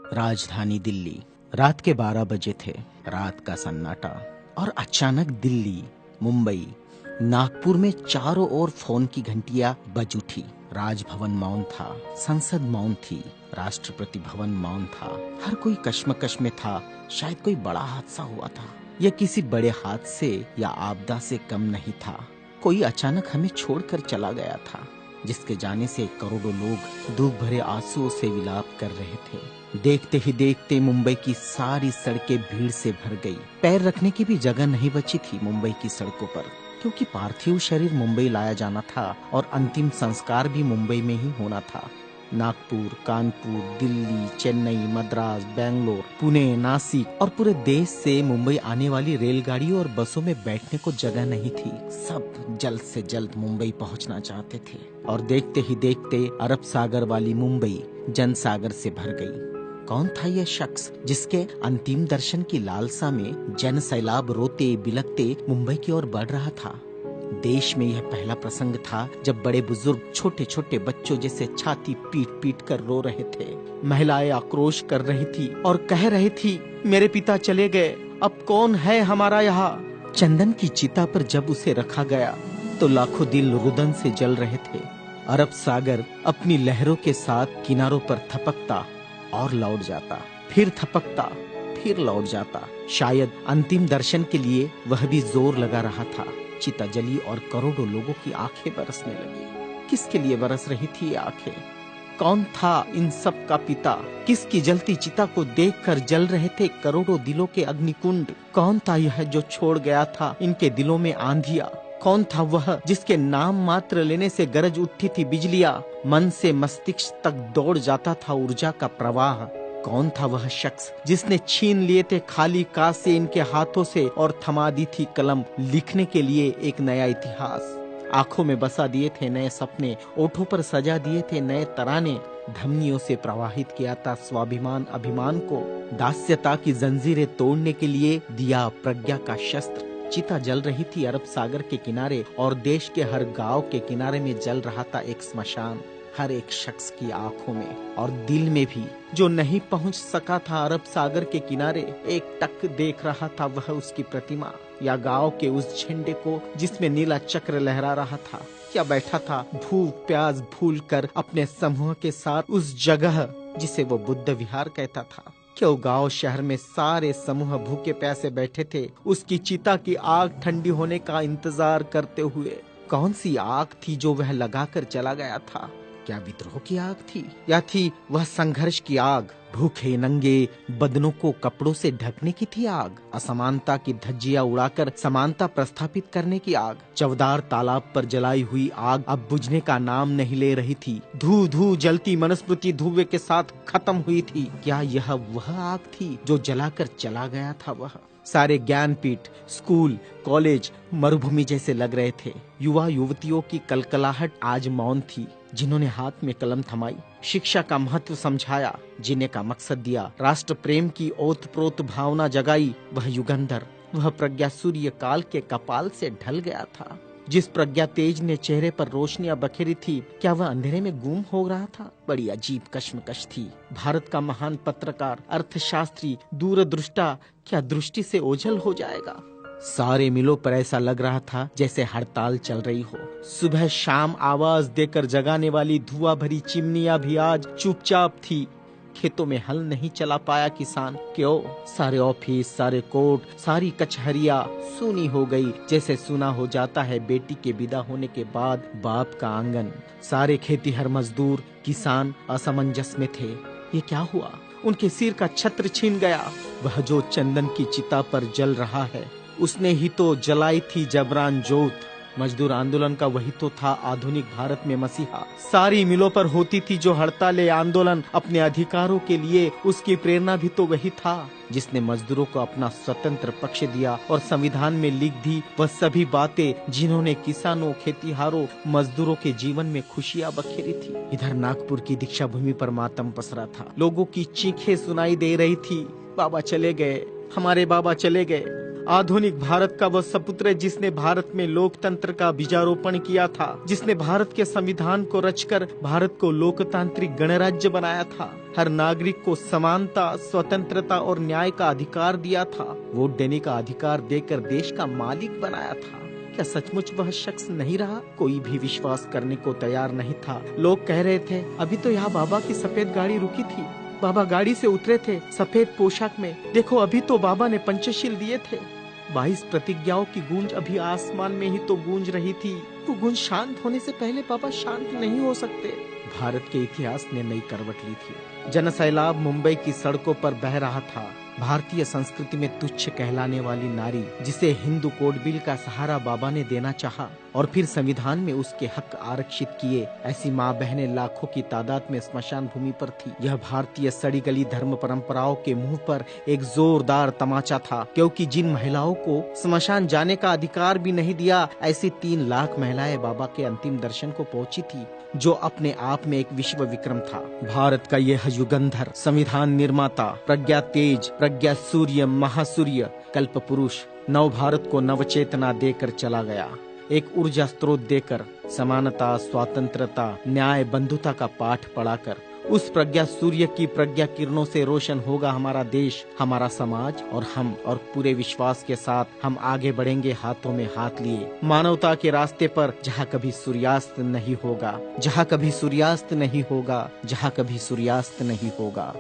राजधानी दिल्ली। रात के 12 बजे थे। रात का सन्नाटा और अचानक दिल्ली, मुंबई, नागपुर में चारों ओर फोन की घंटियां बज उठी। राजभवन मौन था, संसद मौन थी, राष्ट्रपति भवन मौन था। हर कोई कश्मकश में था। शायद कोई बड़ा हादसा हुआ था। यह किसी बड़े हादसे या आपदा से कम नहीं था। कोई अचानक हमें छोड़कर चला गया था, जिसके जाने से करोड़ों लोग दुख भरे आंसुओं से विलाप कर रहे थे। देखते ही देखते मुंबई की सारी सड़कें भीड़ से भर गई। पैर रखने की भी जगह नहीं बची थी मुंबई की सड़कों पर, क्योंकि पार्थिव शरीर मुंबई लाया जाना था और अंतिम संस्कार भी मुंबई में ही होना था। नागपुर, कानपुर, दिल्ली, चेन्नई, मद्रास, बेंगलोर, पुणे, नासिक और पूरे देश से मुंबई आने वाली रेलगाड़ियों और बसों में बैठने को जगह नहीं थी। सब जल्द से जल्द मुंबई पहुंचना चाहते थे और देखते ही देखते अरब सागर वाली मुंबई जनसागर से भर गई। कौन था यह शख्स जिसके अंतिम दर्शन की लालसा में जन सैलाब रोते बिलखते मुंबई की ओर बढ़ रहा था? देश में यह पहला प्रसंग था जब बड़े बुजुर्ग छोटे छोटे बच्चों जैसे छाती पीट पीट कर रो रहे थे। महिलाएं आक्रोश कर रही थी और कह रही थी, मेरे पिता चले गए, अब कौन है हमारा यहाँ। चंदन की चिता पर जब उसे रखा गया तो लाखों दिल रुदन से जल रहे थे। अरब सागर अपनी लहरों के साथ किनारों पर थपकता और लौट जाता, फिर थपकता, फिर लौट जाता। शायद अंतिम दर्शन के लिए वह भी जोर लगा रहा था। चिता जली और करोड़ों लोगों की आंखें बरसने लगी। किसके लिए बरस रही थी ये आंखें? कौन था इन सब का पिता? किसकी जलती चिता को देखकर जल रहे थे करोड़ों दिलों के अग्निकुंड? कौन था यह जो छोड़ गया था इनके दिलों में आंधिया? कौन था वह जिसके नाम मात्र लेने से गरज उठती थी बिजलियां, मन से मस्तिष्क तक दौड़ जाता था ऊर्जा का प्रवाह? कौन था वह शख्स जिसने छीन लिए थे खाली कासे इनके हाथों से और थमा दी थी कलम लिखने के लिए एक नया इतिहास? आंखों में बसा दिए थे नए सपने, ओठों पर सजा दिए थे नए तराने, धमनियों से प्रवाहित किया था स्वाभिमान अभिमान को, दास्यता की जंजीरें तोड़ने के लिए दिया प्रज्ञा का शस्त्र। चिता जल रही थी अरब सागर के किनारे और देश के हर गांव के किनारे में जल रहा था एक स्मशान। हर एक शख्स की आंखों में और दिल में भी जो नहीं पहुंच सका था अरब सागर के किनारे, एक टक देख रहा था वह उसकी प्रतिमा या गांव के उस झंडे को जिसमें नीला चक्र लहरा रहा था, या बैठा था भूख प्यास भूल कर अपने समूह के साथ उस जगह जिसे वो बुद्ध विहार कहता था। क्यों गांव शहर में सारे समूह भूखे प्यासे बैठे थे उसकी चिता की आग ठंडी होने का इंतजार करते हुए। कौन सी आग थी जो वह लगाकर चला गया था? क्या विद्रोह की आग थी या थी वह संघर्ष की आग? भूखे नंगे बदनों को कपड़ों से ढकने की थी आग? असमानता की धज्जियां उड़ाकर समानता प्रस्थापित करने की आग? चवदार तालाब पर जलाई हुई आग अब बुझने का नाम नहीं ले रही थी। धू धू जलती मनुस्मृति धुएं के साथ खत्म हुई थी। क्या यह वह आग थी जो जलाकर चला गया था वह? सारे ज्ञानपीठ, स्कूल, कॉलेज मरुभूमि जैसे लग रहे थे। युवा युवतियों की कलकलाहट आज मौन थी। जिन्होंने हाथ में कलम थमाई, शिक्षा का महत्व समझाया, जीने का मकसद दिया, राष्ट्र प्रेम की ओतप्रोत भावना जगाई, वह युगंधर, वह प्रज्ञा सूर्य काल के कपाल से ढल गया था। जिस प्रज्ञा तेज ने चेहरे पर रोशनियां बखेरी थी, क्या वह अंधेरे में गुम हो रहा था? बड़ी अजीब कश्मकश थी। भारत का महान पत्रकार, अर्थशास्त्री, दूरदृष्टा क्या दृष्टि से ओझल हो जाएगा? सारे मिलों पर ऐसा लग रहा था जैसे हड़ताल चल रही हो। सुबह शाम आवाज देकर जगाने वाली धुआं भरी चिमनियां भी आज चुपचाप थी। खेतों में हल नहीं चला पाया किसान। क्यों? सारे ऑफिस, सारे कोर्ट, सारी कचहरियां सूनी हो गई, जैसे सुना हो जाता है बेटी के विदा होने के बाद बाप का आंगन। सारे खेतीहर मजदूर, किसान असमंजस में थे। ये क्या हुआ? उनके सिर का छत्र छीन गया। वह जो चंदन की चिता पर जल रहा है, उसने ही तो जलाई थी जबरान जोत। मजदूर आंदोलन का वही तो था आधुनिक भारत में मसीहा। सारी मिलों पर होती थी जो हड़तालें आंदोलन अपने अधिकारों के लिए, उसकी प्रेरणा भी तो वही था जिसने मजदूरों को अपना स्वतंत्र पक्ष दिया और संविधान में लिख दी वह सभी बातें जिन्होंने किसानों, खेतीहारों, मजदूरों के जीवन में खुशियां बखेरी थी। इधर नागपुर की दीक्षा भूमि पर मातम पसरा था। लोगों की चीखें सुनाई दे रही थी, बाबा चले गए, हमारे बाबा चले गए। आधुनिक भारत का वह सपुत्र जिसने भारत में लोकतंत्र का बीजारोपण किया था, जिसने भारत के संविधान को रचकर भारत को लोकतांत्रिक गणराज्य बनाया था, हर नागरिक को समानता, स्वतंत्रता और न्याय का अधिकार दिया था, वोट देने का अधिकार देकर देश का मालिक बनाया था। क्या सचमुच वह शख्स नहीं रहा? कोई भी विश्वास करने को तैयार नहीं था। लोग कह रहे थे, अभी तो यहाँ बाबा की सफेद गाड़ी रुकी थी, बाबा गाड़ी से उतरे थे सफेद पोशाक में, देखो अभी तो बाबा ने पंचशील दिए थे। 22 प्रतिज्ञाओं की गूंज अभी आसमान में ही तो गूंज रही थी। वो गूंज शांत होने से पहले बाबा शांत नहीं हो सकते। भारत के इतिहास ने नई करवट ली थी। जनसैलाब मुंबई की सड़कों पर बह रहा था। भारतीय संस्कृति में तुच्छ कहलाने वाली नारी, जिसे हिंदू कोड बिल का सहारा बाबा ने देना चाहा और फिर संविधान में उसके हक आरक्षित किए, ऐसी माँ बहनें लाखों की तादाद में स्मशान भूमि पर थी। यह भारतीय सड़ी गली धर्म परंपराओं के मुंह पर एक जोरदार तमाचा था, क्योंकि जिन महिलाओं को स्मशान जाने का अधिकार भी नहीं दिया, ऐसी 3 लाख महिलाएं बाबा के अंतिम दर्शन को पहुंची थी, जो अपने आप में एक विश्व विक्रम था। भारत का यह युगंधर, संविधान निर्माता, प्रज्ञा तेज, प्रज्ञा सूर्य, महासूर्य, कल्प पुरुष नव भारत को नवचेतना देकर चला गया। एक ऊर्जा स्रोत देकर, समानता, स्वतंत्रता, न्याय, बंधुता का पाठ पढ़ाकर, उस प्रज्ञा सूर्य की प्रज्ञा किरणों से रोशन होगा हमारा देश, हमारा समाज और हम। और पूरे विश्वास के साथ हम आगे बढ़ेंगे हाथों में हाथ लिए, मानवता के रास्ते पर, जहाँ कभी सूर्यास्त नहीं होगा, जहाँ कभी सूर्यास्त नहीं होगा, जहाँ कभी सूर्यास्त नहीं होगा।